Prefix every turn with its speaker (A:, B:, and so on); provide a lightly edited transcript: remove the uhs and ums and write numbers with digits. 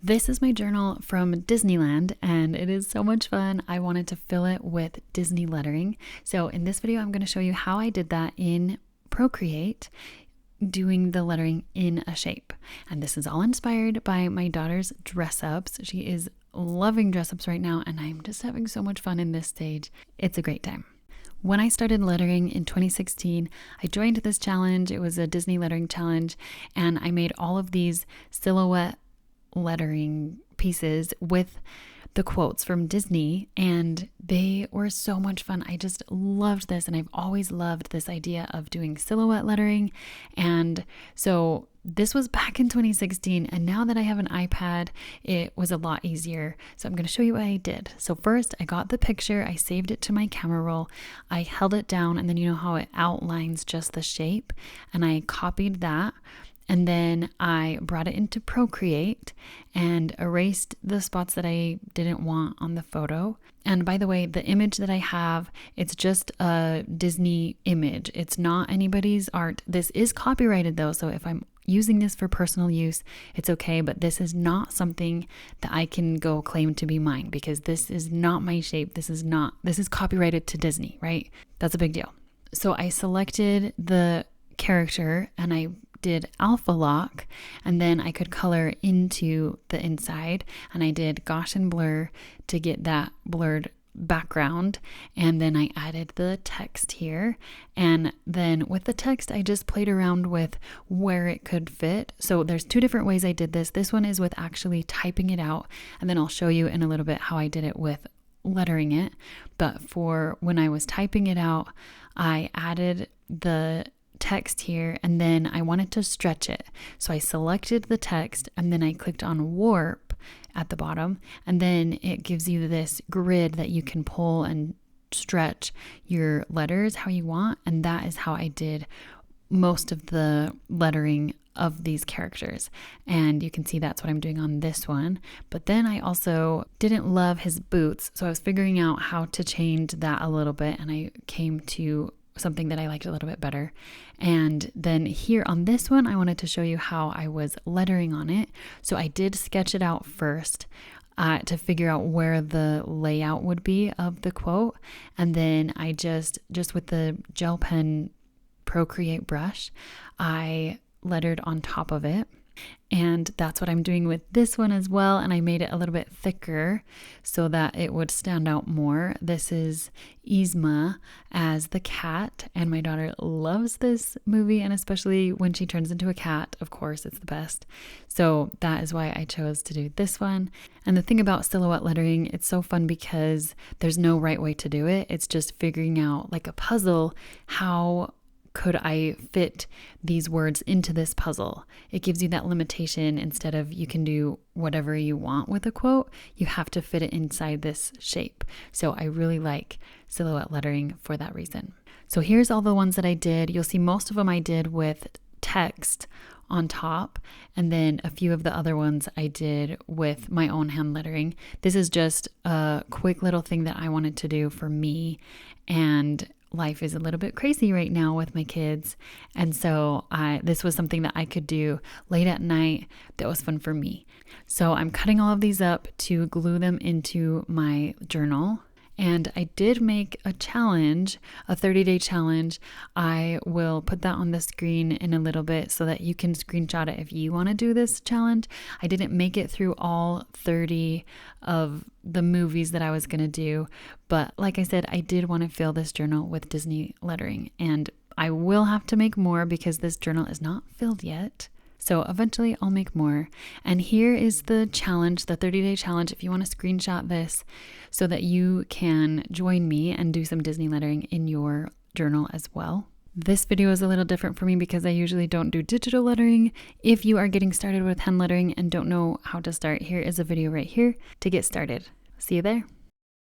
A: This is my journal from Disneyland and it is so much fun. I wanted to fill it with Disney lettering. So in this video, I'm going to show you how I did that in Procreate, doing the lettering in a shape. And this is all inspired by my daughter's dress ups. She is loving dress ups right now and I'm just having so much fun in this stage. It's a great time. When I started lettering in 2016, I joined this challenge. It was a Disney lettering challenge and I made all of these silhouette lettering pieces with the quotes from Disney and they were so much fun. I just loved this and I've always loved this idea of doing silhouette lettering. And so this was back in 2016 and now that I have an iPad, it was a lot easier. So I'm going to show you what I did. So first I got the picture, I saved it to my camera roll, I held it down and then you know how it outlines just the shape and I copied that. And then I brought it into Procreate and erased the spots that I didn't want on the photo. And by the way, the image that I have, it's just a Disney image. It's not anybody's art. This is copyrighted though. So if I'm using this for personal use, it's okay. But this is not something that I can go claim to be mine because this is not my shape. This is copyrighted to Disney, right? That's a big deal. So I selected the character and I did alpha lock and then I could color into the inside and I did Gaussian blur to get that blurred background and then I added the text here and then with the text I just played around with where it could fit. So there's two different ways I did this. This one is with actually typing it out and then I'll show you in a little bit how I did it with lettering it. But for when I was typing it out, I added the text here and then I wanted to stretch it. So I selected the text and then I clicked on warp at the bottom and then it gives you this grid that you can pull and stretch your letters how you want. And that is how I did most of the lettering of these characters. And you can see that's what I'm doing on this one. But then I also didn't love his boots. So I was figuring out how to change that a little bit and I came to something that I liked a little bit better. And then here on this one, I wanted to show you how I was lettering on it. So I did sketch it out first to figure out where the layout would be of the quote. And then I just with the gel pen Procreate brush, I lettered on top of it. And that's what I'm doing with this one as well. And I made it a little bit thicker so that it would stand out more. This is Yzma as the cat. And my daughter loves this movie. And especially when she turns into a cat, of course, it's the best. So that is why I chose to do this one. And the thing about silhouette lettering, it's so fun because there's no right way to do it. It's just figuring out like a puzzle, how could I fit these words into this puzzle? It gives you that limitation instead of you can do whatever you want with a quote. You have to fit it inside this shape. So I really like silhouette lettering for that reason. So here's all the ones that I did. You'll see most of them I did with text on top, and then a few of the other ones I did with my own hand lettering. This is just a quick little thing that I wanted to do for me, and life is a little bit crazy right now with my kids. And so this was something that I could do late at night that was fun for me. So I'm cutting all of these up to glue them into my journal. And I did make a challenge, a 30-day challenge. I will put that on the screen in a little bit so that you can screenshot it if you want to do this challenge. I didn't make it through all 30 of the movies that I was going to do. But like I said, I did want to fill this journal with Disney lettering. And I will have to make more because this journal is not filled yet. So eventually I'll make more. And here is the challenge, the 30-day challenge, if you want to screenshot this so that you can join me and do some Disney lettering in your journal as well. This video is a little different for me because I usually don't do digital lettering. If you are getting started with hand lettering and don't know how to start, here is a video right here to get started. See you there.